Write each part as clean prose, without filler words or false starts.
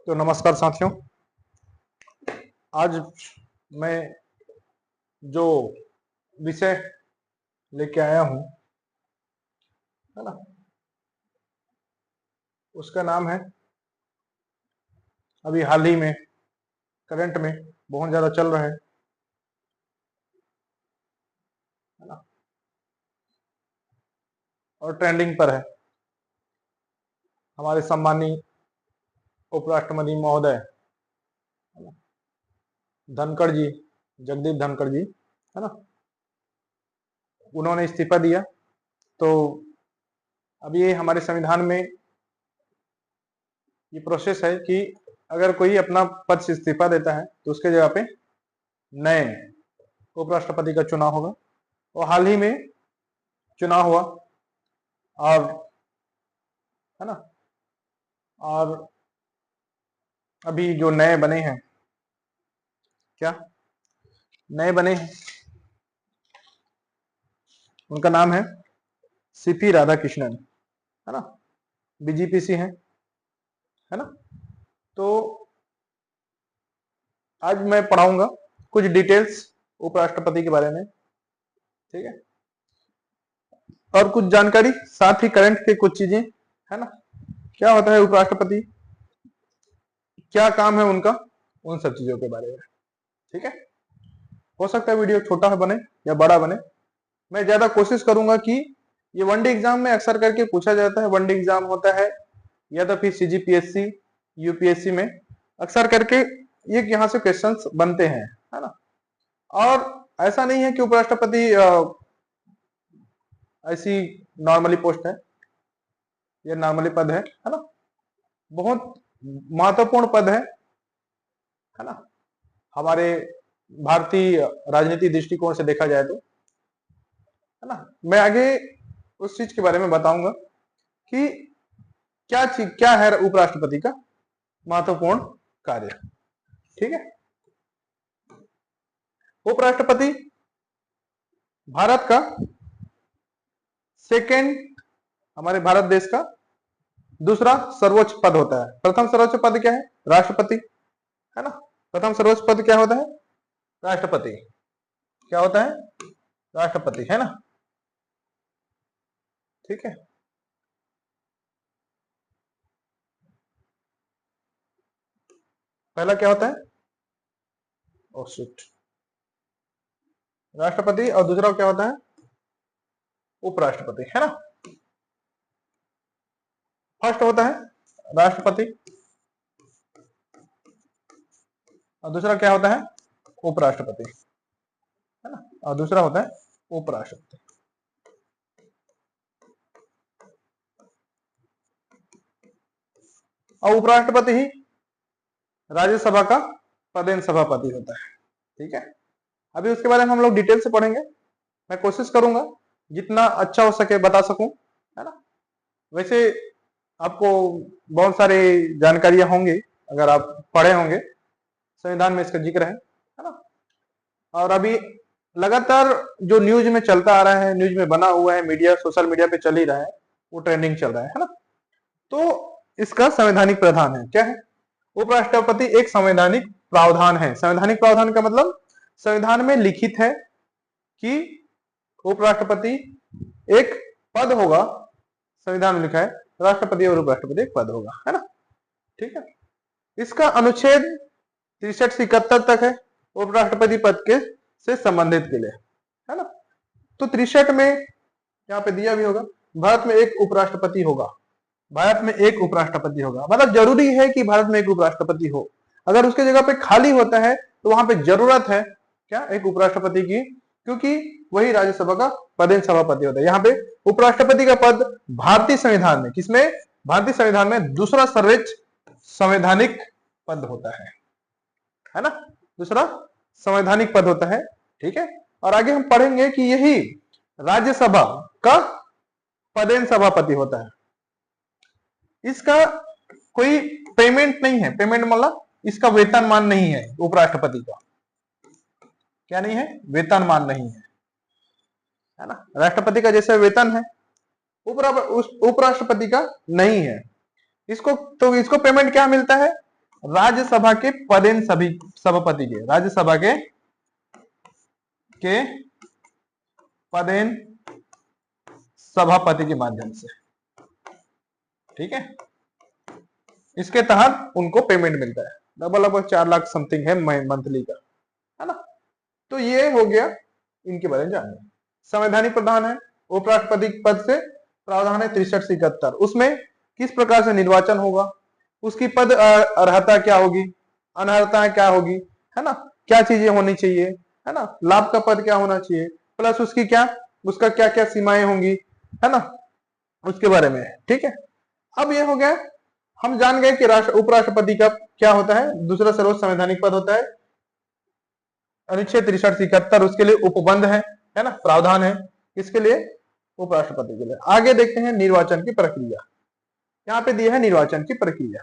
तो नमस्कार साथियों, आज मैं जो विषय लेके आया हूं, है ना, उसका नाम है, अभी हाल ही में करंट में बहुत ज्यादा चल रहा है ना, और ट्रेंडिंग पर है। हमारे सम्मानीय उपराष्ट्रपति महोदय धनखड़ जी, जगदीप धनखड़ जी, है ना, उन्होंने इस्तीफा दिया। तो अब ये हमारे संविधान में ये प्रोसेस है कि अगर कोई अपना पद से इस्तीफा देता है तो उसके जगह पे नए उपराष्ट्रपति का चुनाव होगा। और हाल ही में चुनाव हुआ और, है ना, और अभी जो नए बने हैं, क्या नए बने हैं, उनका नाम है सीपी राधाकृष्णन, है ना, बीजेपी से है ना। तो आज मैं पढ़ाऊंगा कुछ डिटेल्स उपराष्ट्रपति के बारे में, ठीक है, और कुछ जानकारी, साथ ही करंट के कुछ चीजें, है ना, क्या होता है उपराष्ट्रपति, क्या काम है उनका, उन सब चीजों के बारे में, ठीक है। हो सकता है वीडियो छोटा बने या बड़ा बने। मैं ज्यादा कोशिश करूंगा कि ये वनडे एग्जाम में अक्सर करके पूछा जाता है, वनडे एग्जाम होता है या तो फिर सीजीपीएससी यूपीएससी में अक्सर करके ये यहाँ से क्वेश्चंस बनते हैं, है ना। और ऐसा नहीं है कि उपराष्ट्रपति ऐसी नॉर्मली पोस्ट है, ये नॉर्मली पद है ना, बहुत महत्वपूर्ण पद है ना, हमारे भारतीय राजनीति दृष्टिकोण से देखा जाए तो, है ना। मैं आगे उस चीज के बारे में बताऊंगा कि क्या है उपराष्ट्रपति का महत्वपूर्ण कार्य, ठीक है। उपराष्ट्रपति भारत का सेकेंड, हमारे भारत देश का दूसरा सर्वोच्च पद होता है। प्रथम सर्वोच्च पद क्या है? राष्ट्रपति, है ना। प्रथम सर्वोच्च पद क्या होता है? राष्ट्रपति। क्या होता है? राष्ट्रपति, है ना, ठीक है। पहला क्या होता है? राष्ट्रपति, और दूसरा क्या होता है? उपराष्ट्रपति, है ना। फर्स्ट होता है राष्ट्रपति और दूसरा क्या होता है? उपराष्ट्रपति, है ना, और दूसरा होता है उपराष्ट्रपति। और उपराष्ट्रपति ही राज्यसभा का पदेन सभापति होता है, ठीक है। अभी उसके बारे में हम लोग डिटेल से पढ़ेंगे। मैं कोशिश करूंगा जितना अच्छा हो सके बता सकूं, है ना। वैसे आपको बहुत सारी जानकारियां होंगी, अगर आप पढ़े होंगे, संविधान में इसका जिक्र है ना। और अभी लगातार जो न्यूज में चलता आ रहा है, न्यूज में बना हुआ है, मीडिया, सोशल मीडिया पे चल ही रहा है, वो ट्रेंडिंग चल रहा है ना। तो इसका संवैधानिक प्रावधान है, क्या है? उपराष्ट्रपति एक संवैधानिक प्रावधान है। संवैधानिक प्रावधान का मतलब संविधान में लिखित है कि उपराष्ट्रपति एक पद होगा, संविधान में लिखा है राष्ट्रपति और उपराष्ट्रपति एक पद होगा, है ना, ठीक है। इसका अनुच्छेद 63 से 71 तक है उपराष्ट्रपति पद के से संबंधित के लिए, है ना। तो 63 में यहाँ पे दिया भी होगा, भारत में एक उपराष्ट्रपति होगा, भारत में एक उपराष्ट्रपति होगा, मतलब जरूरी है कि भारत में एक उपराष्ट्रपति हो। अगर उसके जगह पे खाली होता है तो वहां पे जरूरत है क्या? एक उपराष्ट्रपति की, क्योंकि वही राज्यसभा का पदेन सभापति होता है। यहाँ पे उपराष्ट्रपति का पद भारतीय संविधान में, किसमें? भारतीय संविधान में दूसरा सर्वोच्च संवैधानिक पद होता है ना, दूसरा संवैधानिक पद होता है, ठीक है। और आगे हम पढ़ेंगे कि यही राज्यसभा का पदेन सभापति होता है। इसका कोई पेमेंट नहीं है, पेमेंट मतलब इसका वेतनमान नहीं है। उपराष्ट्रपति का क्या नहीं है? वेतनमान नहीं है ना। राष्ट्रपति का जैसे वेतन है, उपराष्ट्रपति का नहीं है। इसको पेमेंट क्या मिलता है? राज्यसभा के पदेन सभापति के, राज्यसभा के पदेन सभापति के माध्यम से, ठीक है। इसके तहत उनको पेमेंट मिलता है, लगभग 4 लाख समथिंग है मंथली का, है ना। तो ये हो गया इनके बारे में जानना। संवैधानिक प्रधान है, उपराष्ट्रपति पद से प्रावधान है 63-71, उसमें किस प्रकार से निर्वाचन होगा, उसकी पद अर्हता क्या होगी, अनर्हता क्या होगी, है ना, क्या चीजें होनी चाहिए, है ना, लाभ का पद क्या होना चाहिए, प्लस उसका क्या क्या सीमाएं होंगी, है ना, उसके बारे में, ठीक है। अब ये हो गया, हम जान गए कि उपराष्ट्रपति का क्या होता है, दूसरा सर्वोच्च संवैधानिक पद होता है, अनुच्छेद 63-71 उसके लिए उपबंध है ना, प्रावधान है इसके लिए, उपराष्ट्रपति के लिए। आगे देखते हैं निर्वाचन की प्रक्रिया, यहाँ पे दिया है निर्वाचन की प्रक्रिया,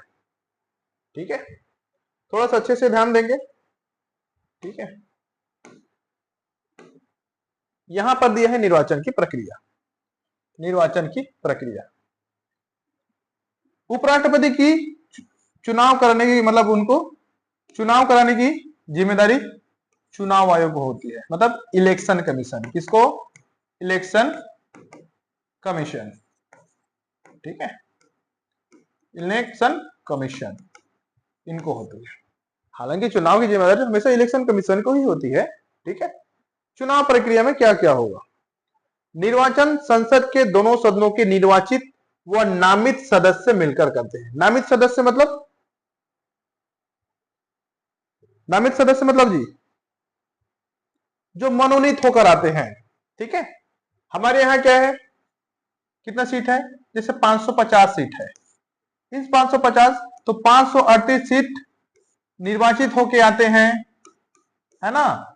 ठीक है, थोड़ा सा अच्छे से ध्यान देंगे, ठीक है। यहां पर दिया है निर्वाचन की प्रक्रिया, निर्वाचन की प्रक्रिया। उपराष्ट्रपति की चुनाव करने की, मतलब उनको चुनाव कराने की जिम्मेदारी चुनाव आयोग को होती है, मतलब इलेक्शन कमीशन, किसको, इलेक्शन कमीशन, ठीक है, इलेक्शन कमीशन इनको होती है। हालांकि चुनाव की जिम्मेदारी हमेशा इलेक्शन कमीशन को ही होती है, ठीक है। चुनाव प्रक्रिया में क्या क्या होगा, निर्वाचन संसद के दोनों सदनों के निर्वाचित व नामित सदस्य मिलकर करते हैं। नामित सदस्य मतलब, नामित सदस्य मतलब जी जो मनोनीत होकर आते हैं, ठीक है। हमारे यहाँ क्या है, कितना सीट है, जैसे 550 सीट है, इस 550 तो 538 सीट निर्वाचित होके आते हैं, है ना,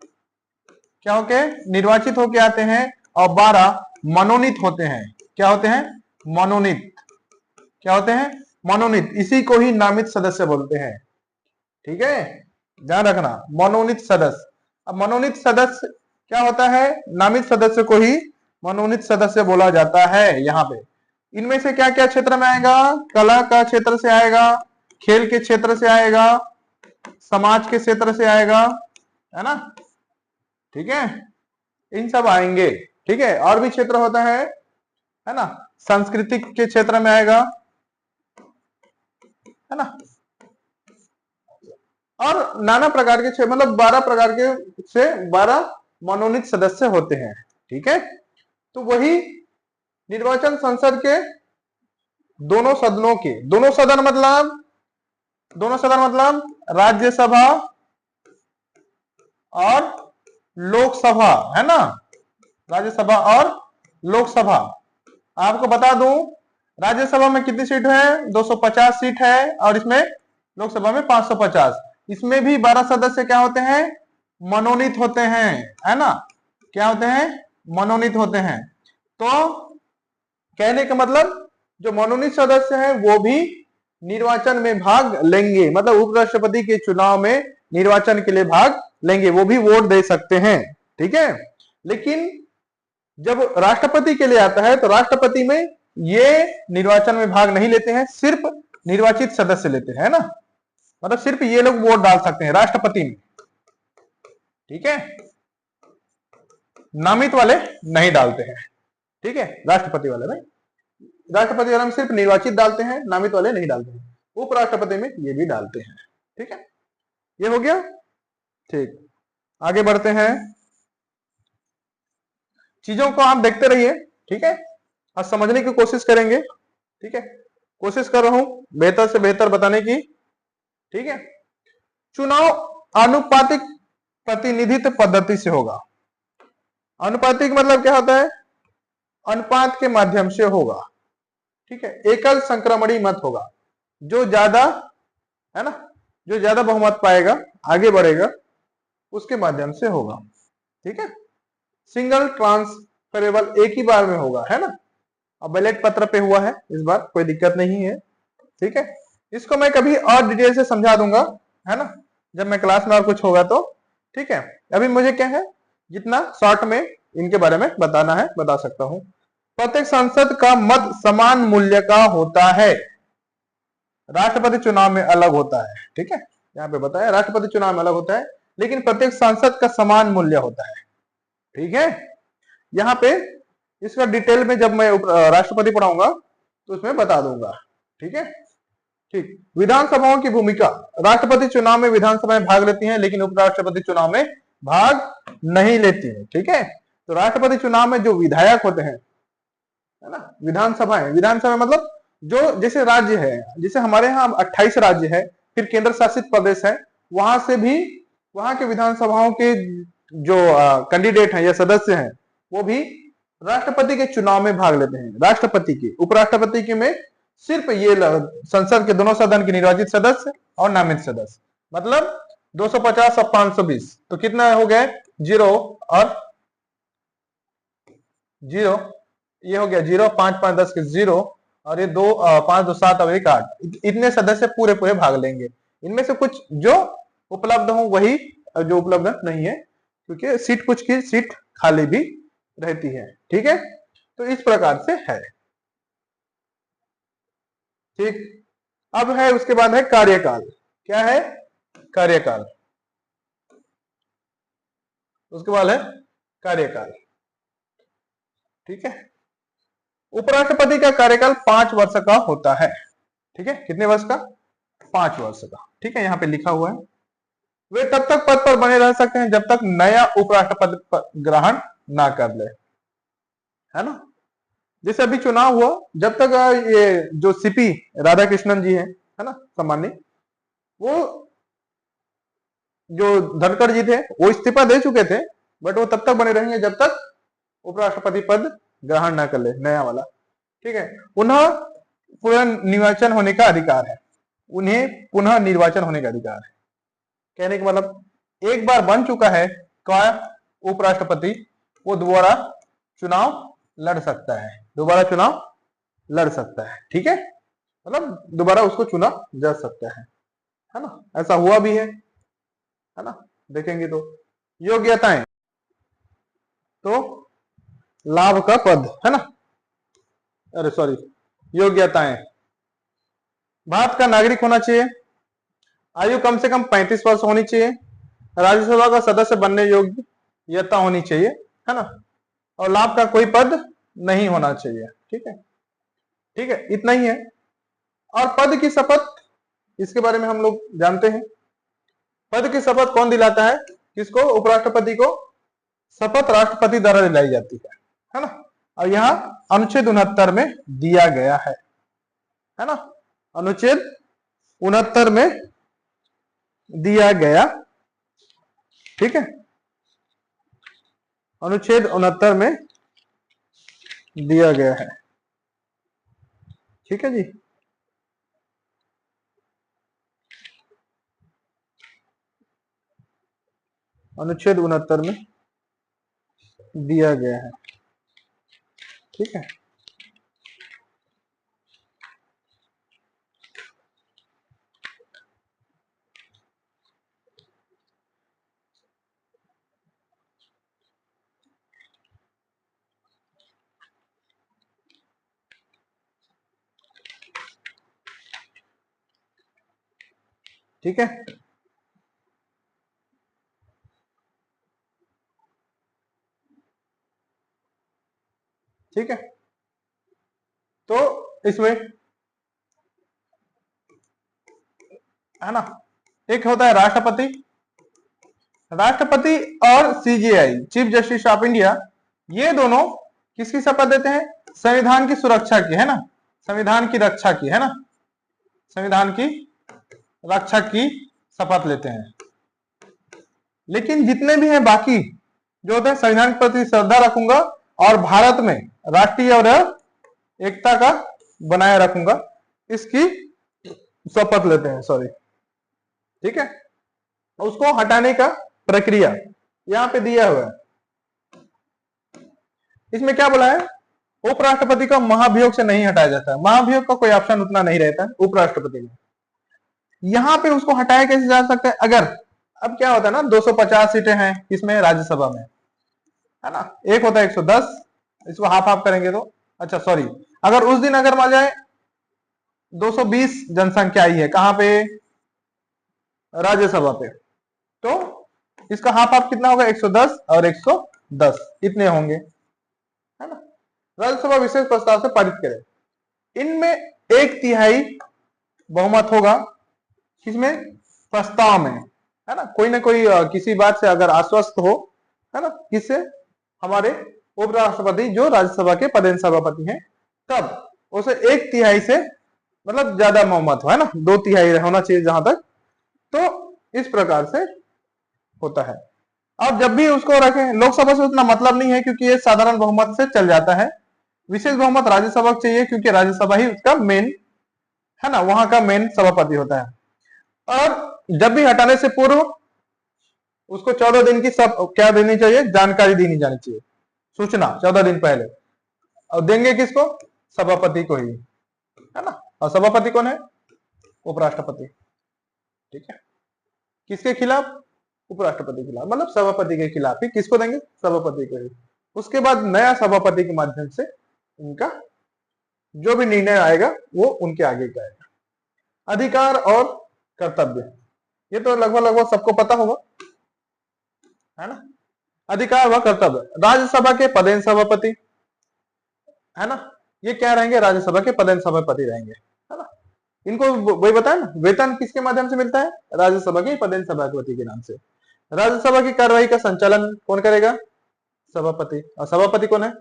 क्या होके निर्वाचित होके आते हैं, और 12 मनोनीत होते हैं। क्या होते हैं, मनोनीत, क्या होते हैं, मनोनीत, इसी को ही नामित सदस्य बोलते हैं, ठीक है, ध्यान रखना, मनोनीत सदस्य। अब मनोनीत सदस्य क्या होता है, नामित सदस्य को ही मनोनीत सदस्य बोला जाता है। यहाँ पे इनमें से क्या क्या क्षेत्र में आएगा, कला का क्षेत्र से आएगा, खेल के क्षेत्र से आएगा, समाज के क्षेत्र से आएगा, है ना, ठीक है, इन सब आएंगे, ठीक है। और भी क्षेत्र होता है ना, सांस्कृतिक के क्षेत्र में आएगा, है ना, और नाना प्रकार के, मतलब 12 प्रकार के से 12 मनोनीत सदस्य होते हैं, ठीक है। तो वही निर्वाचन संसद के दोनों सदनों के, दोनों सदन मतलब राज्यसभा और लोकसभा, है ना, राज्यसभा और लोकसभा। आपको बता दूं, राज्यसभा में कितनी सीट है, 250 सीट है, और इसमें लोकसभा में 550। इसमें भी 12 सदस्य क्या होते हैं, मनोनीत होते हैं, है ना, क्या होते हैं, मनोनीत होते हैं। तो कहने का मतलब जो मनोनीत सदस्य हैं वो भी निर्वाचन में भाग लेंगे, मतलब उपराष्ट्रपति के चुनाव में निर्वाचन के लिए भाग लेंगे, वो भी वोट दे सकते हैं, ठीक है। लेकिन जब राष्ट्रपति के लिए आता है तो राष्ट्रपति में ये निर्वाचन में भाग नहीं लेते हैं, सिर्फ निर्वाचित सदस्य लेते हैं, है ना, मतलब सिर्फ ये लोग वोट डाल सकते हैं राष्ट्रपति में, ठीक है, नामित वाले नहीं डालते हैं, ठीक है। राष्ट्रपति वाले में सिर्फ निर्वाचित डालते हैं, नामित वाले नहीं डालते हैं। उपराष्ट्रपति में ये भी डालते हैं, ठीक है। ये हो गया, ठीक, आगे बढ़ते हैं, चीजों को आप देखते रहिए, ठीक है, और समझने की कोशिश करेंगे, ठीक है, कोशिश कर रहा हूं बेहतर से बेहतर बताने की, ठीक है। चुनाव आनुपातिक प्रतिनिधित्व पद्धति से होगा। अनुपातिक मतलब क्या होता है, अनुपात के माध्यम से होगा, ठीक है, एकल संक्रमणी मत होगा, जो ज्यादा, है ना, जो ज्यादा बहुमत पाएगा आगे बढ़ेगा, उसके माध्यम से होगा, ठीक है। सिंगल ट्रांसफरेबल, एक ही बार में होगा, है ना, अब बैलेट पत्र पे हुआ है इस बार, कोई दिक्कत नहीं है, ठीक है। इसको मैं कभी और डिटेल से समझा दूंगा, है ना, जब मैं क्लास में और कुछ होगा तो, ठीक है। अभी मुझे क्या है, जितना शॉर्ट में इनके बारे में बताना है बता सकता हूं। प्रत्येक सांसद का मत समान मूल्य का होता है, राष्ट्रपति चुनाव में अलग होता है, ठीक है, यहाँ पे बताया राष्ट्रपति चुनाव में अलग होता है, लेकिन प्रत्येक सांसद का समान मूल्य होता है, ठीक है। यहाँ पे इसका डिटेल में जब मैं राष्ट्रपति पढ़ाऊंगा तो उसमें बता दूंगा, ठीक है। ठीक, विधानसभाओं की भूमिका, राष्ट्रपति चुनाव में विधानसभाएं भाग लेती हैं, लेकिन उपराष्ट्रपति चुनाव में भाग नहीं लेती है, ठीक है। तो राष्ट्रपति चुनाव में जो विधायक होते हैं, है ना, विधानसभा मतलब जो जैसे राज्य है, जैसे हमारे यहाँ 28 राज्य है, फिर केंद्र शासित प्रदेश है, वहां से भी वहां के विधानसभाओं के जो कैंडिडेट हैं या सदस्य हैं वो भी राष्ट्रपति के चुनाव में भाग लेते हैं। राष्ट्रपति के, उपराष्ट्रपति के में सिर्फ ये संसद के दोनों सदन के निर्वाचित सदस्य और नामित सदस्य, मतलब 250 और 520, तो कितना हो गया, 0 और 0, ये हो गया 0, 5 5 10 के 0, और ये 2 5 2 7 और 1 8, इतने सदस्य पूरे पूरे भाग लेंगे। इनमें से कुछ जो उपलब्ध हो वही, जो उपलब्ध नहीं है, क्योंकि सीट कुछ की सीट खाली भी रहती है, ठीक है। तो इस प्रकार से है, ठीक। अब है उसके बाद है कार्यकाल। क्या है, कार्यकाल। उसके बाद है कार्यकाल, ठीक है। उपराष्ट्रपति का कार्यकाल 5 वर्ष का होता है, ठीक है। कितने वर्ष का, 5 वर्ष का, ठीक है, यहाँ पे लिखा हुआ है। वे तब तक पद पर बने रह सकते हैं जब तक नया उपराष्ट्रपति ग्रहण ना कर ले, है ना। जैसे अभी चुनाव हुआ, जब तक ये जो सीपी राधाकृष्णन जी है ना, सम्मानित, वो जो धनखड़ जी थे वो इस्तीफा दे चुके थे, बट वो तब तक बने रहेंगे जब तक उपराष्ट्रपति पद ग्रहण ना कर ले नया वाला, ठीक है। उन्हें पुनः निर्वाचन होने का अधिकार है, उन्हें पुनः निर्वाचन होने का अधिकार है। कहने का मतलब एक बार बन चुका है क्या उपराष्ट्रपति, वो दोबारा चुनाव लड़ सकता है, दोबारा चुनाव लड़ सकता है, ठीक है, मतलब दोबारा उसको चुना जा सकता है ना। ऐसा हुआ भी है ना, देखेंगे तो। योग्यताएं, तो लाभ का पद, है ना, अरे सॉरी, योग्यताएं, भारत का नागरिक होना चाहिए, आयु कम से कम 35 वर्ष होनी चाहिए, राज्यसभा का सदस्य बनने योग्यता होनी चाहिए, है ना, और लाभ का कोई पद नहीं होना चाहिए, ठीक है, ठीक है, इतना ही है। और पद की शपथ, इसके बारे में हम लोग जानते हैं, पद की शपथ कौन दिलाता है, किसको, उपराष्ट्रपति को शपथ राष्ट्रपति द्वारा दिलाई जाती है ना। और यहाँ अनुच्छेद 69 में दिया गया है ना, अनुच्छेद 69 में दिया गया, ठीक है, अनुच्छेद 69 में दिया गया है, ठीक है जी। अनुच्छेद 69 में दिया गया है, ठीक है। ठीक है, ठीक है। तो इसमें है ना, एक होता है राष्ट्रपति, राष्ट्रपति और CJI, chief justice of India, ये दोनों किसकी शपथ देते हैं, संविधान की सुरक्षा की, है ना, संविधान की रक्षा की, है ना, संविधान की रक्षा की शपथ लेते हैं। लेकिन जितने भी हैं बाकी जो होते हैं, संविधान के प्रति श्रद्धा रखूंगा और भारत में राष्ट्रीय और एकता का बनाए रखूंगा, इसकी शपथ लेते हैं, सॉरी, ठीक है। उसको हटाने का प्रक्रिया यहां पे दिया हुआ है। इसमें क्या बोला है, उपराष्ट्रपति का महाभियोग से नहीं हटाया जाता है, महाभियोग का कोई ऑप्शन उतना नहीं रहता है उपराष्ट्रपति में। यहां पे उसको हटाया कैसे जा सकता है, अगर अब क्या होता है ना, 250 सीटें हैं इसमें राज्यसभा में, है ना, एक होता है 110, इसको हाफ हाफ करेंगे तो, अच्छा सॉरी, अगर उस दिन अगर मान जाए 220 जनसंख्या आई है कहां पे, राज्यसभा पे। तो इसका हाफ हाफ कितना होगा, 110 और 110 इतने होंगे, है ना। राज्यसभा विशेष प्रस्ताव से पारित करे, इनमें 1/3 बहुमत होगा, किसमें, प्रस्ताव में, है ना। कोई ना कोई किसी बात से अगर आश्वस्त हो, है ना, किससे, हमारे उपराष्ट्रपति जो राज्यसभा के पदेन सभापति हैं, तब उसे 1/3 से मतलब ज्यादा बहुमत हो, है ना, 2/3 होना चाहिए जहां तक। तो इस प्रकार से होता है। अब जब भी उसको रखें, लोकसभा से उतना मतलब नहीं है क्योंकि ये साधारण बहुमत से चल जाता है। विशेष बहुमत राज्यसभा को चाहिए क्योंकि राज्यसभा ही उसका मेन, है ना, वहां का मेन सभापति होता है। और जब भी हटाने से पूर्व उसको 14 दिन की सब क्या देनी चाहिए, जानकारी देनी जानी चाहिए, सूचना 14 दिन पहले। और देंगे किसको, सभापति को ही, है ना। और सभापति कौन है, उपराष्ट्रपति, ठीक है। किसके खिलाफ, उपराष्ट्रपति के खिलाफ, मतलब सभापति के खिलाफ ही किसको देंगे, सभापति को ही। उसके बाद नया सभापति के माध्यम से उनका जो भी निर्णय आएगा वो उनके आगे का आएगा। अधिकार और कर्तव्य, ये तो लगभग लगभग सबको पता होगा, है ना। अधिकार व कर्तव्य, राज्यसभा के पदेन सभापति, है ना, ये क्या रहेंगे, राज्यसभा के पदेन सभापति रहेंगे, है ना। इनको वही बताया ना, वेतन किसके माध्यम से मिलता है, राज्यसभा के पदेन सभापति के नाम से। राज्यसभा की कार्यवाही का संचालन कौन करेगा, सभापति। और सभापति कौन है,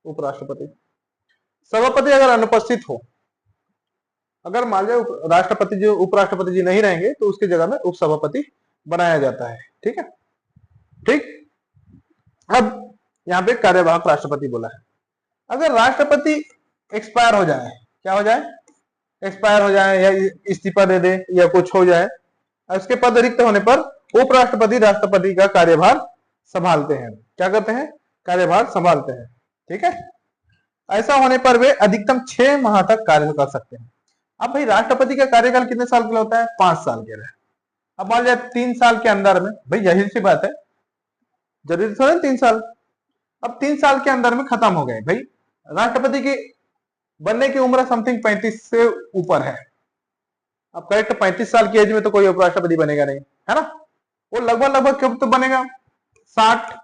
उपराष्ट्रपति। सभापति अगर अनुपस्थित हो, अगर मान लो राष्ट्रपति जो उपराष्ट्रपति जी नहीं रहेंगे तो उसकी जगह में उपसभापति बनाया जाता है, ठीक है। ठीक, अब यहाँ पे कार्यवाहक राष्ट्रपति बोला है। अगर राष्ट्रपति एक्सपायर हो जाए, क्या हो जाए, एक्सपायर हो जाए या इस्तीफा दे दे या कुछ हो जाए, उसके पद रिक्त होने पर उपराष्ट्रपति राष्ट्रपति का कार्यभार संभालते हैं। क्या करते हैं, कार्यभार संभालते हैं, ठीक है। ऐसा होने पर वे अधिकतम 6 माह तक कार्य कर सकते हैं। अब भाई राष्ट्रपति का कार्यकाल कितने साल के लिए होता है, 5 साल के लिए। अब मान लिया 3 साल के अंदर में, भाई जाहिर सी बात है, जरूरी थोड़ा 3 साल, अब 3 साल के अंदर में खत्म हो गए। भाई राष्ट्रपति की बनने की उम्र समथिंग 35 से ऊपर है। अब करेक्ट 35 साल की एज में तो कोई उपराष्ट्रपति बनेगा नहीं, है ना। वो लगभग लगभग कब तो बनेगा, 60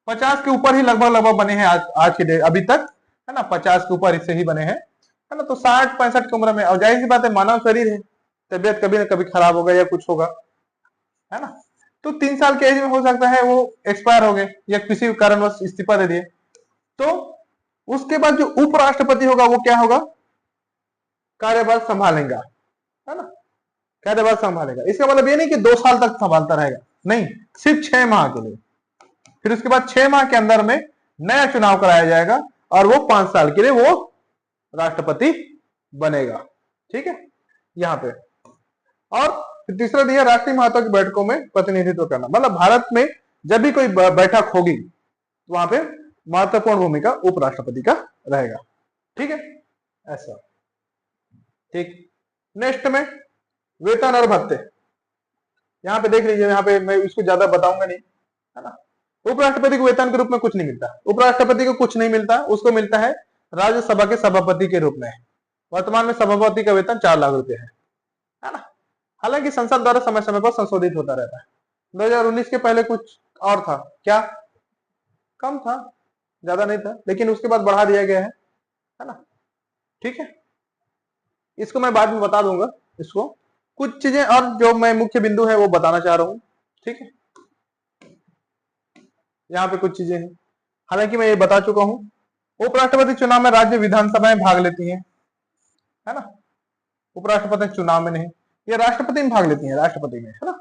50 के ऊपर ही लगभग लगभग बने हैं आज के डेट अभी तक, है ना। 50 के ऊपर इससे ही बने हैं, है ना। तो 60 65 की उम्र में, और जाहिर सी बात है मानव शरीर है, तबियत कभी ना कभी खराब होगा या कुछ होगा, है ना। तो 3 साल के एज में हो सकता है वो एक्सपायर हो गए या किसी कारणवश इस्तीफा दे दिए। तो उसके बाद जो उपराष्ट्रपति होगा वो क्या होगा, कार्यभार संभालेगा, है ना, कार्यभार संभालेगा। इसका मतलब ये नहीं कि 2 साल तक संभालता रहेगा, नहीं, सिर्फ 6 माह के लिए। फिर उसके बाद 6 माह के अंदर में नया चुनाव कराया जाएगा और वो 5 साल के लिए वो राष्ट्रपति बनेगा, ठीक है, यहाँ पे। और तीसरा दिया, राष्ट्रीय महत्व की बैठकों में प्रतिनिधित्व करना, मतलब भारत में जब भी कोई बैठक होगी तो वहां पे महत्वपूर्ण भूमिका उपराष्ट्रपति का रहेगा, ठीक है, ऐसा। ठीक, नेक्स्ट में वेतन और भत्ते, यहाँ पे देख लीजिए, यहाँ पे मैं इसको ज्यादा बताऊंगा नहीं, है ना। उपराष्ट्रपति को वेतन के रूप में कुछ नहीं मिलता, उपराष्ट्रपति को कुछ नहीं मिलता, उसको मिलता है राज्यसभा के सभापति के रूप में। वर्तमान में सभापति का वेतन 4 लाख रुपए है ना। हालांकि संसद द्वारा समय समय पर संशोधित होता रहता है। 2019 के पहले कुछ और था, क्या, कम था, ज्यादा नहीं था, लेकिन उसके बाद बढ़ा दिया गया है ना, ठीक है। इसको मैं बाद में बता दूंगा, इसको कुछ चीजें और जो मैं मुख्य बिंदु है वो बताना चाह रहा हूं, ठीक है। यहाँ पे कुछ चीजें हैं, हालांकि मैं ये बता चुका हूं। उपराष्ट्रपति चुनाव में राज्य विधानसभाएं भाग लेती हैं, है ना। उपराष्ट्रपति चुनाव में नहीं, ये राष्ट्रपति में भाग लेती हैं, राष्ट्रपति में, है ना।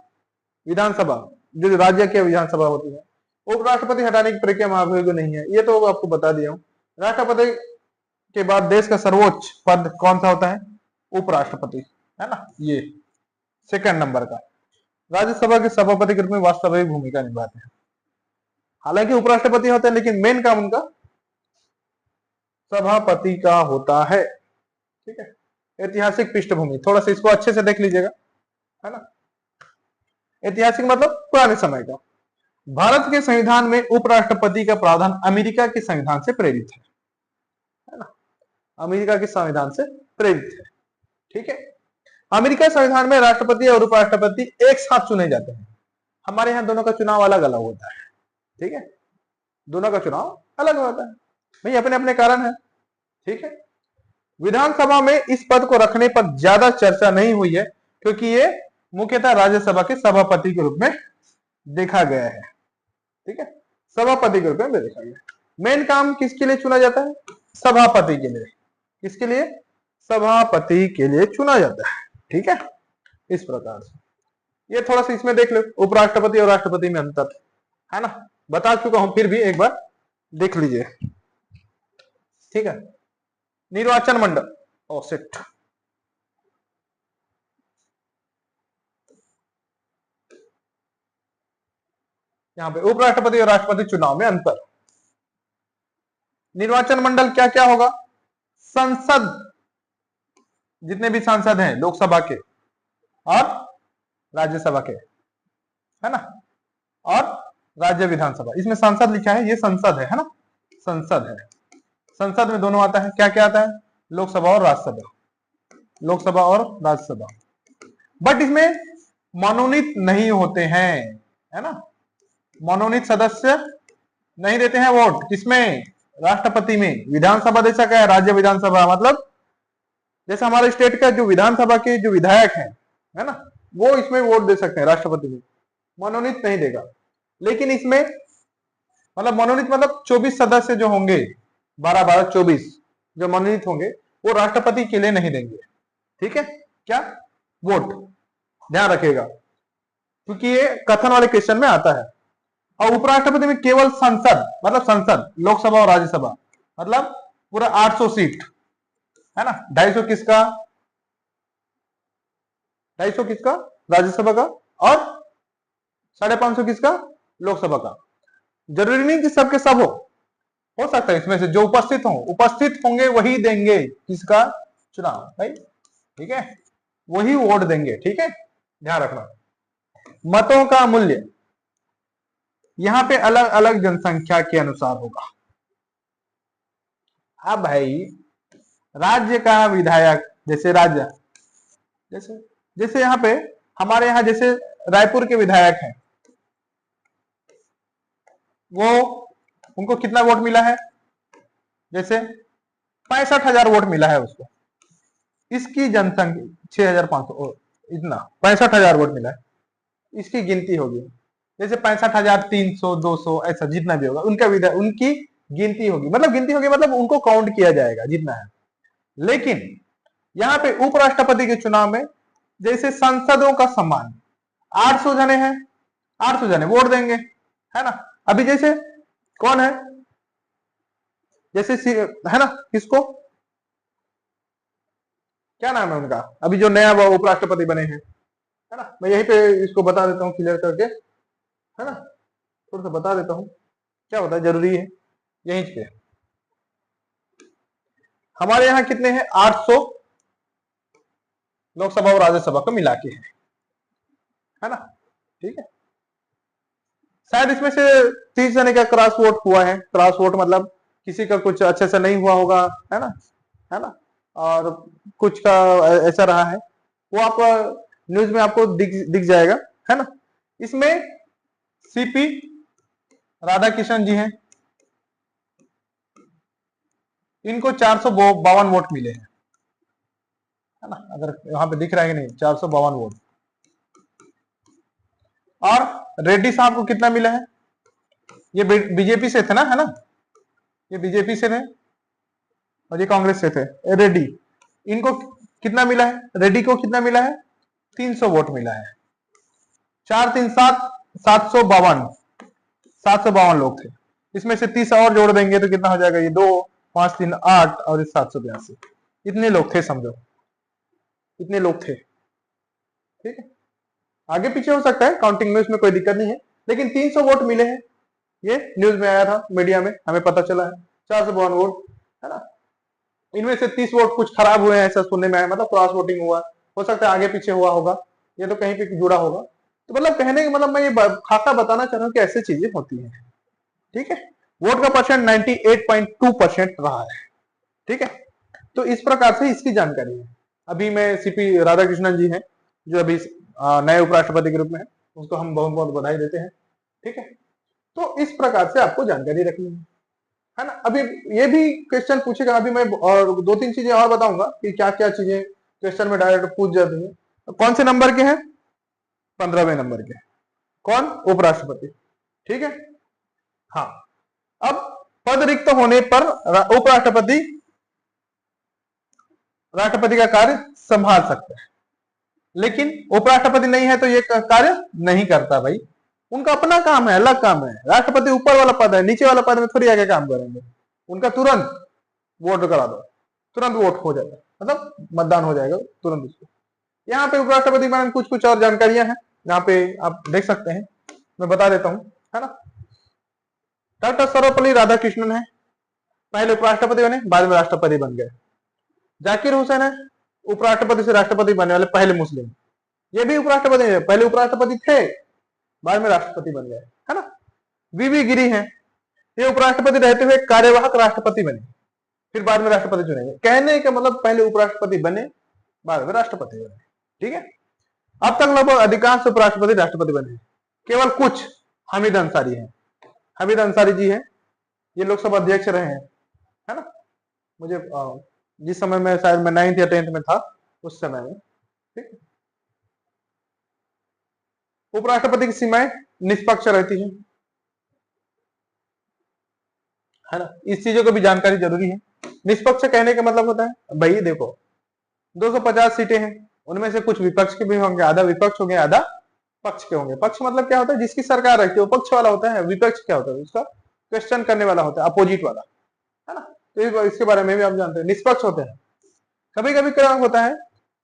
विधानसभा जो राज्य की विधानसभा होती है, उपराष्ट्रपति हटाने की प्रक्रिया महाभियोग नहीं है, ये तो आपको बता दिया हूं। राष्ट्रपति के बाद देश का सर्वोच्च पद कौन सा होता है, उपराष्ट्रपति, है ना, ये सेकंड नंबर का। राज्यसभा के सभापति के रूप में वास्तविक भूमिका निभाते हैं। हालांकि उपराष्ट्रपति होते हैं लेकिन मेन काम उनका सभापति का होता है, ठीक है। ऐतिहासिक पृष्ठभूमि थोड़ा सा इसको अच्छे से देख लीजिएगा, है ना। ऐतिहासिक मतलब पुराने समय का। भारत के संविधान में उपराष्ट्रपति का प्रावधान अमेरिका के संविधान से प्रेरित है ना, अमेरिका के संविधान से प्रेरित है। ठीक है। अमेरिका संविधान में राष्ट्रपति और उपराष्ट्रपति एक साथ चुने जाते हैं। हमारे यहाँ दोनों का चुनाव अलग अलग होता है। ठीक है, दोनों का चुनाव अलग होता है, भाई अपने अपने कारण है। ठीक है, विधानसभा में इस पद को रखने पर ज्यादा चर्चा नहीं हुई है क्योंकि ये मुख्यतः राज्यसभा के सभापति के रूप में देखा गया है। ठीक है, सभापति के रूप में देखा गया। मेन काम किसके लिए चुना जाता है? सभापति के लिए। किसके लिए? सभापति के लिए चुना जाता है। ठीक है, इस प्रकार से ये थोड़ा सा इसमें देख लो, उपराष्ट्रपति और राष्ट्रपति में अंतर है ना, बता चुका हूं, फिर भी एक बार देख लीजिए। ठीक है, निर्वाचन मंडल, ओ शिट, यहां पे उपराष्ट्रपति और राष्ट्रपति चुनाव में अंतर। निर्वाचन मंडल क्या क्या होगा? संसद, जितने भी सांसद हैं लोकसभा के और राज्यसभा के, है ना, और राज्य विधानसभा, इसमें संसद लिखा है, ये संसद है ना, संसद है। संसद में दोनों आता है, क्या क्या आता है? लोकसभा और राज्यसभा, लोकसभा और राज्यसभा। बट इसमें मनोनीत नहीं होते हैं, है ना, मनोनीत सदस्य नहीं देते हैं वोट। किसमें? राष्ट्रपति में। विधानसभा जैसा क्या है? राज्य विधानसभा, मतलब जैसे हमारे स्टेट का जो विधानसभा के जो विधायक है ना, वो इसमें वोट दे सकते हैं राष्ट्रपति में, मनोनीत नहीं देगा। लेकिन इसमें मतलब मनोनीत मतलब 24 सदस्य जो होंगे, 12-12-24 जो मनोनीत होंगे, वो राष्ट्रपति के लिए नहीं देंगे। ठीक है, क्या? वोट, ध्यान रखिएगा, क्योंकि ये कथन वाले क्वेश्चन में आता है। और उपराष्ट्रपति में केवल संसद, मतलब संसद, लोकसभा और राज्यसभा, मतलब पूरा 800 सीट, है ना, 250 किसका? 250 किसका? राज्यसभा का, और 550 किसका? लोकसभा का। जरूरी नहीं कि सबके सब हो सकता है इसमें से जो उपस्थित होंगे वही देंगे किसका? चुनाव, भाई। ठीक है, वही वोट देंगे। ठीक है, ध्यान रखना। मतों का मूल्य यहां पे अलग अलग जनसंख्या के अनुसार होगा। अब भाई राज्य का विधायक, जैसे राज्य, जैसे जैसे यहाँ पे हमारे यहाँ जैसे रायपुर के विधायक हैं, वो उनको कितना वोट मिला है? जैसे 65,000 वोट मिला है उसको। इसकी जनसंख्या 6,500, इतना 65,000 वोट मिला है, इसकी गिनती होगी। जैसे 65,300, 200, ऐसा जितना भी होगा उनका विधायक, उनकी गिनती होगी, मतलब उनको काउंट किया जाएगा जितना है। लेकिन यहाँ पे उपराष्ट्रपति के चुनाव में जैसे सांसदों का सम्मान, 800 जने हैं, 800 जने वोट देंगे, है ना। अभी जैसे कौन है, जैसे है ना, किसको, क्या नाम है उनका, अभी जो नया उपराष्ट्रपति बने हैं, है ना, मैं यहीं पे इसको बता देता हूँ क्लियर करके, है ना, थोड़ा सा बता देता हूँ, क्या होता है, जरूरी है यहीं पे। हमारे यहाँ कितने हैं? 800 लोकसभा और राज्यसभा को मिला के है ना। ठीक है, शायद इसमें से 30 जने का क्रॉस वोट हुआ है। क्रॉस वोट मतलब किसी का कुछ अच्छे से नहीं हुआ होगा, है ना, और कुछ का ऐसा रहा है, वो आप न्यूज में आपको दिख जाएगा, है ना। इसमें सीपी राधाकृष्णन जी हैं, इनको 452 वोट मिले हैं, है ना, अगर यहां पे दिख रहा है कि नहीं, 452 वोट। और रेड्डी साहब को कितना मिला है? ये बीजेपी से थे ना, है ना, ये बीजेपी से थे और ये कांग्रेस से थे, रेड्डी। इनको कितना मिला है? रेड्डी को कितना मिला है? 300 वोट मिला है। 4 3 7 752 लोग थे। इसमें से 30 और जोड़ देंगे तो कितना हो जाएगा? ये 2 5 3 8 और 782, इतने लोग थे, समझो इतने लोग थे। ठीक है, आगे पीछे हो सकता है काउंटिंग में, इसमें कोई दिक्कत नहीं है, लेकिन 300 वोट मिले हैं, ये न्यूज में आया था, मीडिया में हमें पता चला है। 452 वोट, है ना। इनमें से 30 वोट कुछ खराब हुए हैं, ऐसा सुनने में आया, मतलब क्रॉस वोटिंग हुआ, हो सकता है आगे पीछे हुआ होगा, ये तो कहीं पे जुड़ा होगा। तो मतलब कहने का मतलब मैं ये खासा बताना चाह रहा हूँ कि ऐसी चीजें होती हैं। ठीक है, वोट का परसेंट 98.2% रहा है। ठीक है, तो इस प्रकार से इसकी जानकारी है। अभी मैं सीपी राधाकृष्णन जी हैं जो अभी नए उपराष्ट्रपति के रूप में है, उसको हम बहुत बहुत बधाई देते हैं। ठीक है, तो इस प्रकार से आपको जानकारी रखनी है ना। अभी ये भी क्वेश्चन पूछेगा, अभी मैं और दो तीन चीजें और बताऊंगा कि क्या क्या चीजें क्वेश्चन में डायरेक्ट पूछ जाती है। तो कौन से नंबर के हैं? 15वें नंबर के। कौन? उपराष्ट्रपति। ठीक है, हाँ। अब पद रिक्त होने पर उपराष्ट्रपति राष्ट्रपति का कार्य संभाल सकता है, लेकिन उपराष्ट्रपति नहीं है तो ये कार्य नहीं करता भाई। उनका अपना काम है, अलग काम है। राष्ट्रपति ऊपर वाला पद है, नीचे वाला पद में थोड़ी आगे काम करेंगे। उनका तुरंत वोट करा दो, तुरंत वोट हो जाएगा, मतलब मतदान हो जाएगा तुरंत उसको। यहाँ पे उपराष्ट्रपति के बारे में कुछ कुछ और जानकारियां हैं, यहाँ पे आप देख सकते हैं, मैं बता देता हूं, है ना। डॉक्टर सर्वपल्ली राधाकृष्णन है, पहले उपराष्ट्रपति बने, बाद में राष्ट्रपति बन गए। जाकिर हुसैन है, उपराष्ट्रपति से राष्ट्रपति बनने वाले पहले मुस्लिम, ये भी उपराष्ट्रपति है, पहले उपराष्ट्रपति थे, बाद में राष्ट्रपति बन गए, है ना। वीवी गिरी है, ये उपराष्ट्रपति रहते हुए कार्यवाहक राष्ट्रपति बने, फिर बाद में राष्ट्रपति चुनेंगे। कहने का मतलब पहले उपराष्ट्रपति बने, बाद में राष्ट्रपति बने। ठीक है, अब तक लगभग अधिकांश उपराष्ट्रपति राष्ट्रपति बने, केवल कुछ हामिद अंसारी हैं। हामिद अंसारी जी हैं, ये लोकसभा अध्यक्ष रहे हैं, है ना। मुझे जिस समय में शायद मैं 9th या 10th में था उस समय में। ठीक, उपराष्ट्रपति की सीमाएं निष्पक्ष रहती है ना। इस चीजों को भी जानकारी जरूरी है। निष्पक्ष कहने का मतलब होता है भाई देखो 250 सीटें हैं, उनमें से कुछ विपक्ष के भी होंगे, आधा विपक्ष होंगे, आधा पक्ष के होंगे। पक्ष मतलब क्या होता है? जिसकी सरकार रहती है वो पक्ष वाला होता है। विपक्ष क्या होता है? उसका क्वेश्चन करने वाला होता है, अपोजिट वाला, है ना। तो इसके बारे में भी आप जानते हैं, निष्पक्ष होते हैं। कभी कभी क्या होता है,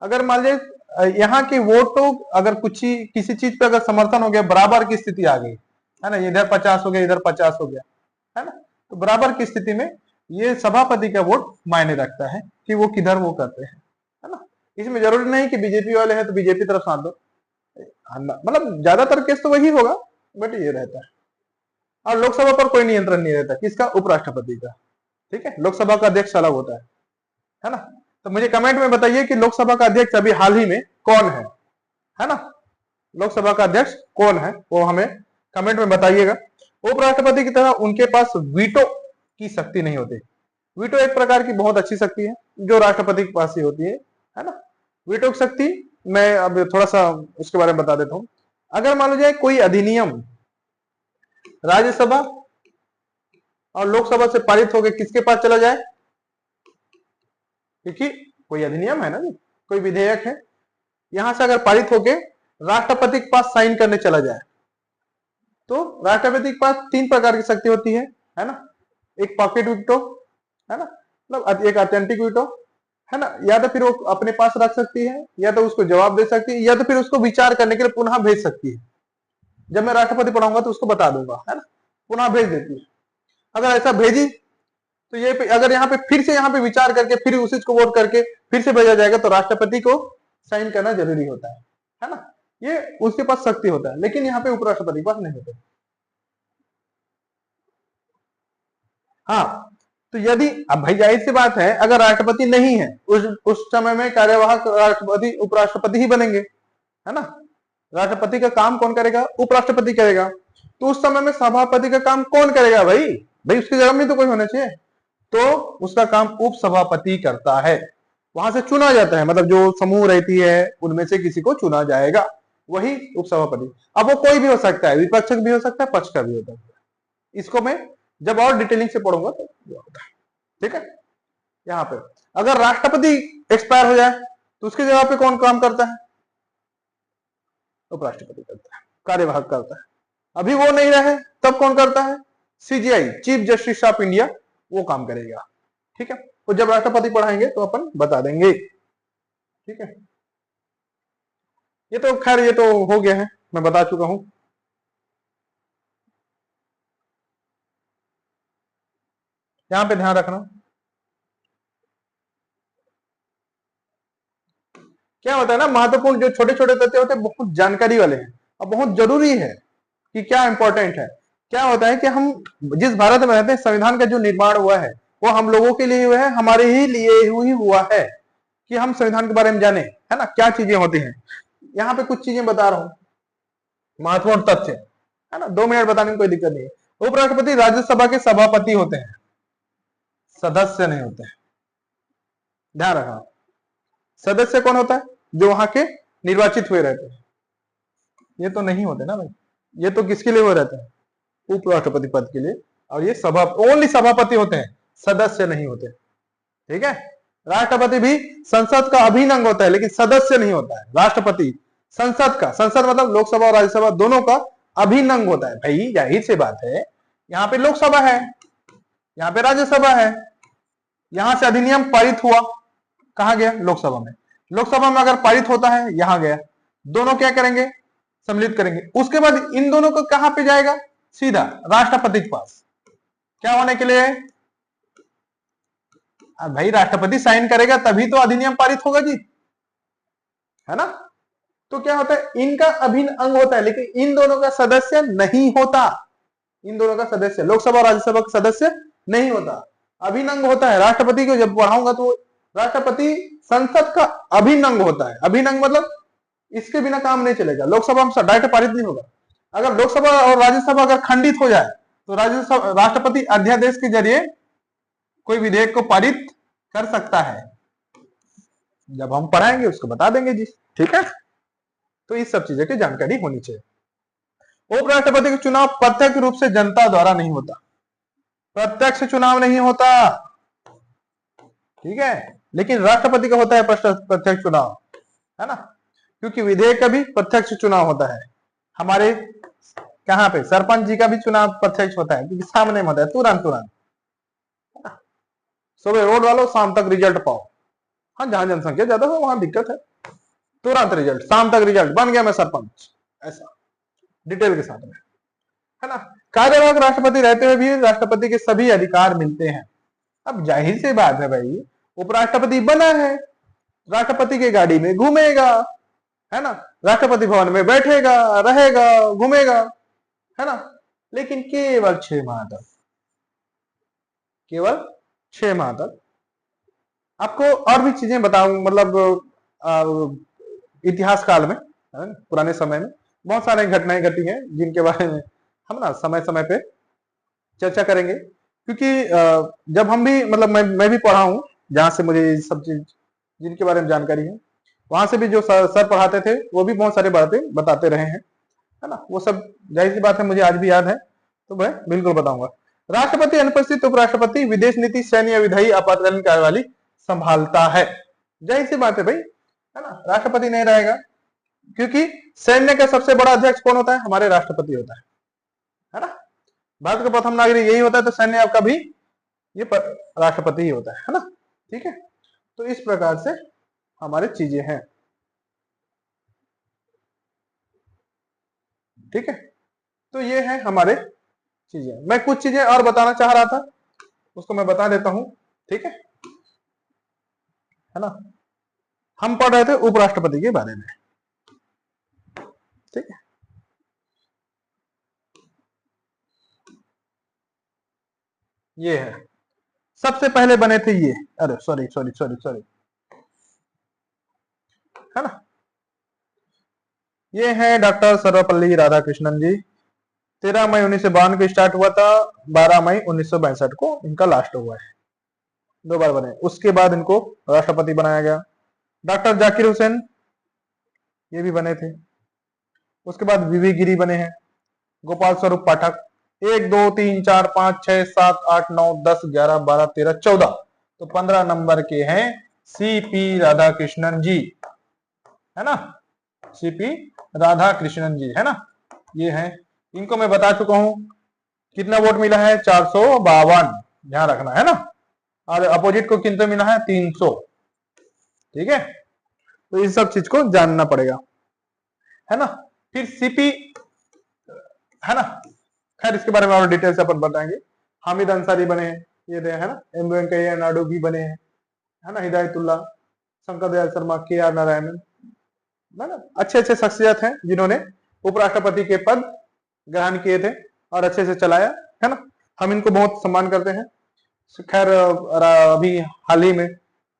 अगर मान लीजिए यहाँ की वोट तो अगर कुछ ही किसी चीज पे अगर समर्थन हो गया, बराबर की स्थिति आ गई, है ना, इधर 50 हो गया, इधर 50 हो गया, है ना, तो बराबर की स्थिति में ये सभापति का वोट मायने रखता है कि वो किधर वो करते हैं, है ना। इसमें जरूरी नहीं कि बीजेपी वाले हैं तो बीजेपी तरफ साथ दो, मतलब ज्यादातर केस तो वही होगा, बट ये रहता है। और लोकसभा पर कोई नियंत्रण नहीं रहता, किसका? उपराष्ट्रपति का। ठीक है, लोकसभा का अध्यक्ष अलग होता है ना। तो मुझे कमेंट में बताइए कि लोकसभा का अध्यक्ष अभी हाल ही में कौन है ना। लोकसभा का अध्यक्ष कौन है वो हमें कमेंट में बताइएगा। उपराष्ट्रपति की तरह उनके पास वीटो की शक्ति नहीं होती। वीटो एक प्रकार की बहुत अच्छी शक्ति है जो राष्ट्रपति के पास ही होती है ना। वीटो की शक्ति मैं अब थोड़ा सा उसके बारे में बता देता हूं। अगर मान लो जाए कोई अधिनियम राज्यसभा और लोकसभा से पारित होकर किसके पास चला जाए, क्योंकि कोई अधिनियम है ना जी, कोई विधेयक है, यहां से अगर पारित होके राष्ट्रपति के पास साइन करने चला जाए तो राष्ट्रपति के पास 3 प्रकार की शक्ति होती है ना। एक पॉकेट वीटो, है ना, मतलब एक ऑथेंटिक वीटो, है ना, या तो फिर वो अपने पास रख सकती है, या तो उसको जवाब दे सकती है, या तो फिर उसको विचार करने के लिए पुनः भेज सकती है। जब मैं राष्ट्रपति पढ़ाऊंगा तो उसको बता दूंगा, है ना, पुनः भेज देती है। अगर ऐसा भेजी तो ये अगर यहाँ पे फिर से यहाँ पे विचार करके फिर उसी को वोट करके फिर से भेजा जाएगा तो राष्ट्रपति को साइन करना जरूरी होता है ना। ये उसके पास शक्ति होता है, लेकिन यहाँ पे उपराष्ट्रपति के पास नहीं होता। हाँ, तो यदि अब भाई जाहिर सी बात है अगर राष्ट्रपति नहीं है उस समय में कार्यवाहक राष्ट्रपति उपराष्ट्रपति ही बनेंगे, है ना। राष्ट्रपति का काम कौन करेगा? उपराष्ट्रपति करेगा। तो उस समय में सभापति का काम कौन करेगा? भाई उसकी जगह में तो कोई होना चाहिए, तो उसका काम उपसभापति करता है। वहां से चुना जाता है, मतलब जो समूह रहती है उनमें से किसी को चुना जाएगा, वही उपसभापति। अब वो कोई भी हो सकता है, विपक्ष भी हो सकता है, पक्ष का भी हो सकता है। इसको मैं जब और डिटेलिंग से पढ़ूंगा तो होता है। ठीक है, यहाँ पे अगर राष्ट्रपति एक्सपायर हो जाए तो उसकी जगह पे कौन काम करता है? उपराष्ट्रपति करता है, कार्यवाहक करता है। अभी वो नहीं रहे तब कौन करता है? CGI, chief justice of India, वो काम करेगा। ठीक है, तो जब राष्ट्रपति पढ़ाएंगे तो अपन बता देंगे। ठीक है, ये तो खैर ये तो हो गया है, मैं बता चुका हूं। यहां पे ध्यान रखना, क्या होता है ना, महत्वपूर्ण जो छोटे छोटे तथ्य होते हैं बहुत जानकारी वाले हैं और बहुत जरूरी है कि क्या इंपॉर्टेंट है। क्या होता है कि हम जिस भारत में रहते हैं, संविधान का जो निर्माण हुआ है वो हम लोगों के लिए हुआ है, हमारे ही लिए ही हुआ है। कि हम संविधान के बारे में जाने, है ना, क्या चीजें होती हैं। यहाँ पे कुछ चीजें बता रहा हूं, महत्वपूर्ण तथ्य, है ना, 2 मिनट बताने में कोई दिक्कत नहीं है। उपराष्ट्रपति राज्यसभा के सभापति होते हैं, सदस्य नहीं होते हैं, ध्यान रखना। सदस्य कौन होता है? जो वहां के निर्वाचित हुए रहते हैं। ये तो नहीं होते ना भाई, ये तो किसके लिए हुए रहते हैं? उपराष्ट्रपति पद के लिए। और ये ओनली सभापति होते हैं, सदस्य नहीं होते, ठीक है। राष्ट्रपति भी संसद का अभिन्न अंग होता है, लेकिन सदस्य नहीं होता है। राष्ट्रपति संसद का, संसद मतलब लोकसभा और राज्यसभा दोनों का अभिन्न अंग होता है। भाई जाहिर सी बात है, यहाँ पे लोकसभा है, यहाँ पे राज्यसभा है, यहां से अधिनियम पारित हुआ, कहां गया? लोकसभा में। लोकसभा में अगर पारित होता है, यहां गया, दोनों क्या करेंगे? सम्मिलित करेंगे। उसके बाद इन दोनों को कहां पे जाएगा? सीधा राष्ट्रपति के पास। क्या होने के लिए? भाई राष्ट्रपति साइन करेगा तभी तो अधिनियम पारित होगा जी, है ना। तो क्या होता है? इनका अभिन्न अंग होता है, लेकिन इन दोनों का सदस्य नहीं होता। इन दोनों का सदस्य, लोकसभा और राज्यसभा का सदस्य नहीं होता, अभिन्न अंग होता है। राष्ट्रपति को जब पढ़ाऊंगा तो राष्ट्रपति संसद का अभिन्न अंग होता है। अभिन्न अंग मतलब इसके बिना काम नहीं चलेगा। लोकसभा में डायरेक्ट पारित नहीं होगा। अगर लोकसभा और राज्यसभा अगर खंडित हो जाए तो राष्ट्रपति अध्यादेश के जरिए कोई विधेयक को पारित कर सकता है। जब हम पढ़ाएंगे उसको बता देंगे जी, ठीक है। तो इस सब चीजों की जानकारी होनी चाहिए। उपराष्ट्रपति का चुनाव प्रत्यक्ष रूप से जनता द्वारा नहीं होता, प्रत्यक्ष चुनाव नहीं होता, ठीक है। लेकिन राष्ट्रपति का होता है प्रत्यक्ष चुनाव, है ना, क्योंकि विधेयक का भी प्रत्यक्ष चुनाव होता है। हमारे कहां पे सरपंच जी का भी चुनाव प्रत्यक्ष होता है, क्योंकि सामने में होता है, तुरंत तुरंत। सुबह रोड वालों, शाम तक रिजल्ट पाओ। हाँ, जहां जनसंख्या ज्यादा हो वहां दिक्कत है, तुरंत रिजल्ट, शाम तक रिजल्ट, बन गया मैं सरपंच, ऐसा डिटेल के साथ में, है ना। कार्यवाहक राष्ट्रपति रहते हुए भी राष्ट्रपति के सभी अधिकार मिलते हैं। अब जाहिर सी बात है भाई, उपराष्ट्रपति बना है, राष्ट्रपति की गाड़ी में घूमेगा, है ना, राष्ट्रपति भवन में बैठेगा, रहेगा, घूमेगा, है ना, लेकिन केवल 6 माह तक, केवल 6 माह तक। आपको और भी चीजें बताऊं, मतलब इतिहास काल में, पुराने समय में बहुत सारी घटनाएं घटी हैं, जिनके बारे में हम ना समय समय पे चर्चा करेंगे। क्योंकि जब हम भी, मतलब मैं भी पढ़ा हूं, जहां से मुझे सब चीज जिनके बारे में जानकारी है, वहां से भी जो सर पढ़ाते थे वो भी बहुत सारी बातें बताते रहे हैं, है ना। वो सब जाहिर सी बात है मुझे आज भी याद है, तो मैं बिल्कुल बताऊंगा। राष्ट्रपति अनुपस्थित उपराष्ट्रपति विदेश नीति, सैन्य या विधायी आपातकालीन कार्यवाही संभालता है। जाहिर सी बात है भाई, है ना, राष्ट्रपति नहीं रहेगा, क्योंकि सैन्य का सबसे बड़ा अध्यक्ष कौन होता है? हमारे राष्ट्रपति होता है ना। भारत का प्रथम नागरिक यही होता है, तो सैन्य आपका भी ये राष्ट्रपति ही होता है ना, ठीक है। तो इस प्रकार से हमारे चीजें हैं, ठीक है। तो ये है हमारे चीजें। मैं कुछ चीजें और बताना चाह रहा था, उसको मैं बता देता हूं, ठीक है ना। हम पढ़ रहे थे उपराष्ट्रपति के बारे में, ठीक है। ये है, सबसे पहले बने थे ये, अरे सॉरी सॉरी सॉरी सॉरी, है ना। ये है डॉक्टर सर्वपल्ली राधाकृष्णन जी। 13 मई 1952 को स्टार्ट हुआ था, 12 मई 1962 को इनका लास्ट हुआ है। 2 बार बने। उसके बाद इनको राष्ट्रपति बनाया गया। डॉक्टर जाकिर हुसैन, ये भी बने थे। उसके बाद वीवी गिरी बने हैं। गोपाल स्वरूप पाठक, 1 2 3 4 5 6 7 8 9 10 11 12 13 14, तो 15 नंबर के हैं सीपी राधाकृष्णन जी, है ना, सीपी राधाकृष्णन जी, है ना। ये है, इनको मैं बता चुका हूं कितना वोट मिला है, 452, ध्यान रखना, है ना। और अपोजिट को कितना मिला है, 300, ठीक है। तो इस सब चीज को जानना पड़ेगा, है ना। फिर सीपी, है ना, खैर इसके बारे में और डिटेल से अपन बताएंगे। हामिद अंसारी बने हैं, ये है ना। एम वेंकैया नायडू भी बने हैं, है ना। हिदायतुल्लाह, शंकर दयाल शर्मा, के आर नारायणन, है ना। अच्छे अच्छे शख्सियत हैं जिन्होंने उपराष्ट्रपति के पद ग्रहण किए थे और अच्छे से चलाया, है ना। हम इनको बहुत सम्मान करते हैं। खैर अभी हाल ही में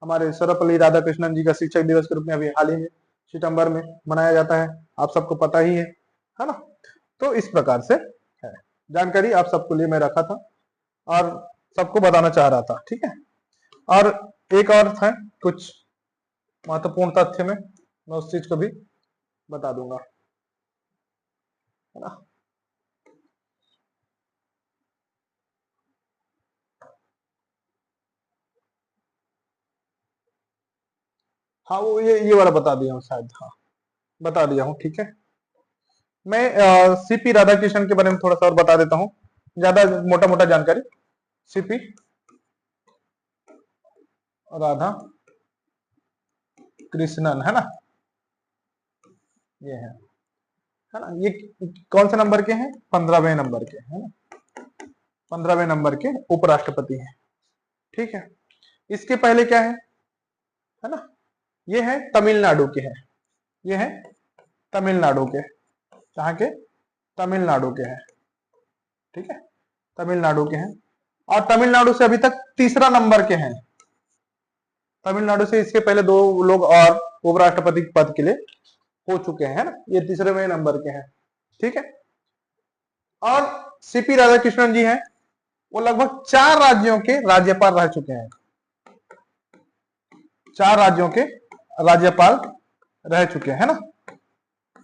हमारे सर्वपल्ली राधाकृष्णन जी का शिक्षक दिवस के रूप में अभी हाल ही में सितंबर में मनाया जाता है, आप सबको पता ही है ना। तो इस प्रकार से है, जानकारी आप सबके लिए मैं रखा था और सबको बताना चाह रहा था, ठीक है। और एक और है कुछ महत्वपूर्ण तथ्य में, मैं उस चीज को भी बता दूंगा, है ना। हाँ वो ये वाला बता दिया हूँ शायद, हाँ बता दिया हूँ, ठीक है। मैं सीपी राधाकृष्णन के बारे में थोड़ा सा और बता देता हूँ, ज्यादा मोटा मोटा जानकारी। सीपी राधा कृष्णन, है ना, ये है ना, ये कौन से नंबर के हैं? 15वें नंबर के, है ना, 15वें नंबर के उपराष्ट्रपति हैं, ठीक है। इसके पहले क्या है ना, ये है तमिलनाडु के हैं, ये है तमिलनाडु के, कहाँ के? तमिलनाडु के हैं, ठीक है, तमिलनाडु के हैं। और तमिलनाडु से अभी तक तीसरा नंबर के हैं, तमिलनाडु से इसके पहले 2 लोग और उपराष्ट्रपति पद के लिए हो चुके हैं, है ना, ये तीसरे नंबर के हैं, ठीक है। और सीपी राधाकृष्णन जी हैं, वो लगभग 4 राज्यों के राज्यपाल रह चुके हैं, 4 राज्यों के राज्यपाल रह चुके हैं, है ना,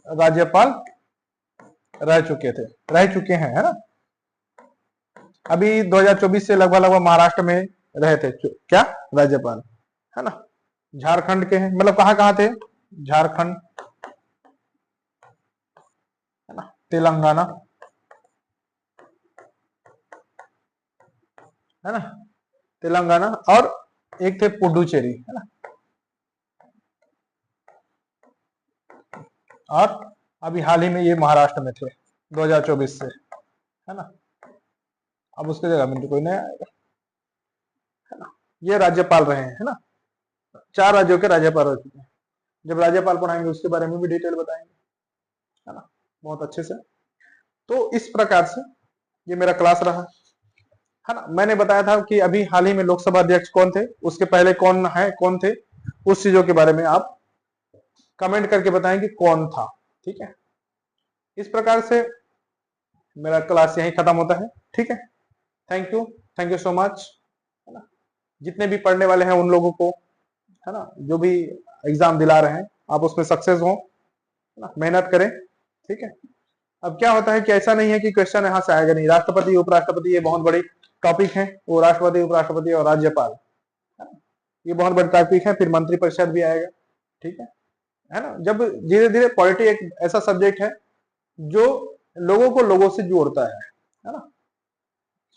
राज्यपाल रह चुके हैं, है ना। अभी 2024 से लगभग लगभग महाराष्ट्र में रहे थे क्या राज्यपाल, है ना। झारखंड के हैं, मतलब कहाँ कहाँ थे? झारखंड, है ना, तेलंगाना, है ना, तेलंगाना, और एक थे पुडुचेरी, है ना। और अभी हाल ही में ये महाराष्ट्र में थे 2024 से, है ना। अब उसकी जगह में कोई नया आएगा, है ना। ये राज्यपाल रहे हैं, है ना, 4 राज्यों के राज्यपाल रह चुके हैं। जब राज्यपाल पढ़ाएंगे उसके बारे में भी डिटेल बताएंगे, है ना, बहुत अच्छे से। तो इस प्रकार से ये मेरा क्लास रहा, है ना। मैंने बताया था कि अभी हाल ही में लोकसभा अध्यक्ष कौन थे, उसके पहले कौन थे, उस चीजों के बारे में आप कमेंट करके बताएं कि कौन था, ठीक है। इस प्रकार से मेरा क्लास यहीं खत्म होता है, ठीक है। थैंक यू सो मच, है ना। जितने भी पढ़ने वाले हैं उन लोगों को, है ना, जो भी एग्जाम दिला रहे हैं आप उसमें सक्सेस हो, है ना, मेहनत करें, ठीक है। अब क्या होता है कि ऐसा नहीं है कि क्वेश्चन यहाँ से आएगा नहीं, राष्ट्रपति उपराष्ट्रपति ये बहुत बड़ी टॉपिक है, वो राष्ट्रपति उपराष्ट्रपति और राज्यपाल, ये बहुत बड़ी टॉपिक है, फिर मंत्रिपरिषद भी आएगा, ठीक है ना। जब धीरे धीरे पॉलिटी एक ऐसा सब्जेक्ट है जो लोगों को लोगों से जोड़ता है ना।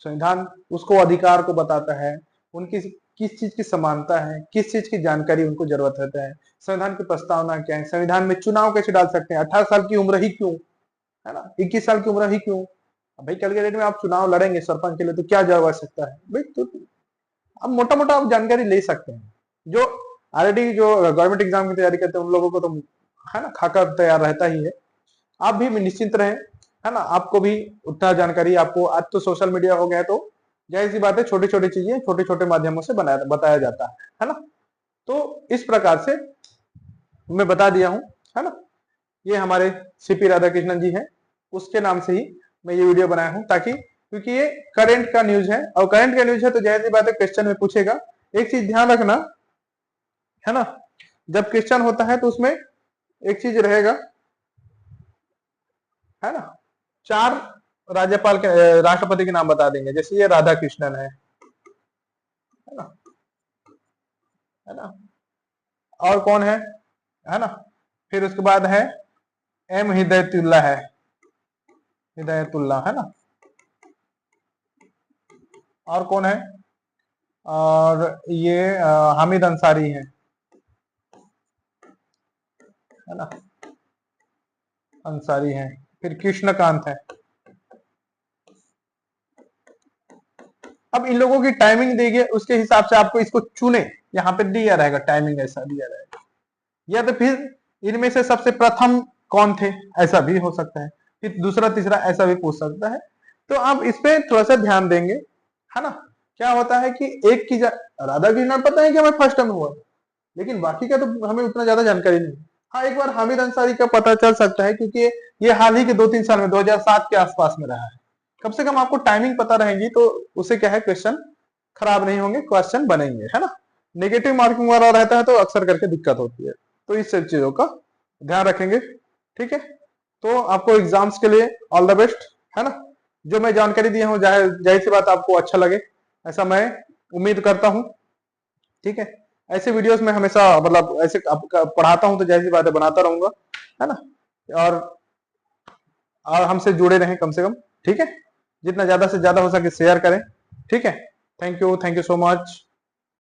संविधान उसको अधिकार को बताता है, उनकी किस चीज की समानता है, किस चीज की जानकारी उनको जरूरत रहता है, संविधान की प्रस्तावना क्या है, संविधान में चुनाव कैसे डाल सकते हैं, 18 साल की उम्र ही क्यों, है ना, 21 साल की उम्र ही क्यों। भाई कल के डेट में आप चुनाव लड़ेंगे सरपंच के लिए तो क्या जरूरत सकता है भाई, तो अब मोटा मोटा आप जानकारी ले सकते हैं। जो ऑलरेडी जो गवर्नमेंट एग्जाम की तैयारी करते हैं उन लोगों को तो, है ना, खाका तैयार रहता ही है। आप भी निश्चिंत रहें, है ना, आपको भी उतना जानकारी, आपको आज तो सोशल मीडिया हो गया है तो जाहिर सी बात है छोटी छोटी चीजें छोटे छोटे माध्यमों से बताया जाता है ना। तो इस प्रकार से मैं बता दिया हूं, है ना। ये हमारे सीपी राधाकृष्णन जी हैं, उसके नाम से ही मैं ये वीडियो बनाया हूं, ताकि क्योंकि ये करंट का न्यूज है और करंट का न्यूज है तो जाहिर सी बात है क्वेश्चन में पूछेगा। एक चीज ध्यान रखना, है ना, जब क्वेश्चन होता है तो उसमें एक चीज रहेगा, है ना, 4 राज्यपाल के राष्ट्रपति के नाम बता देंगे, जैसे ये राधा कृष्णन है ना, है ना, और कौन है ना, फिर उसके बाद है एम हिदायतुल्लाह है, हिदायतुल्लाह, है ना, और कौन है, और ये हामिद अंसारी है ना, अंसारी है, फिर कृष्णकांत है। अब इन लोगों की टाइमिंग देंगे उसके हिसाब से आपको इसको चुने, यहाँ पे दिया रहेगा टाइमिंग, ऐसा दिया रहेगा, या तो फिर इनमें से सबसे प्रथम कौन थे, ऐसा भी हो सकता है, फिर दूसरा तीसरा ऐसा भी पूछ सकता है। तो आप इस पे थोड़ा सा ध्यान देंगे, है ना। क्या होता है कि एक की राधा कृष्णन पता है कि हमें फर्स्ट टाइम हुआ, लेकिन बाकी का तो हमें उतना ज्यादा जानकारी नहीं। हाँ, एक बार हामिद अंसारी का पता चल सकता है, क्योंकि ये हाल ही के 2-3 साल में 2007 के आसपास में रहा है। कम से कम आपको टाइमिंग पता रहेगी तो उससे क्या है, क्वेश्चन खराब नहीं होंगे, क्वेश्चन बनेंगे, है ना। नेगेटिव मार्किंग वाला रहता है तो अक्सर करके दिक्कत होती है, तो इस सब चीजों का ध्यान रखेंगे। ठीक है, तो आपको एग्जाम्स के लिए ऑल द बेस्ट, है ना। जो मैं जानकारी दिया हूँ जाहिर सी बात आपको अच्छा लगे, ऐसा मैं उम्मीद करता हूँ। ठीक है, ऐसे वीडियोस में हमेशा मतलब ऐसे पढ़ाता हूँ तो जाहिर सी बात है बनाता रहूंगा, है ना। और हमसे जुड़े रहें कम से कम। ठीक है, जितना ज्यादा से ज्यादा हो सके शेयर करें। ठीक है, थैंक यू सो मच।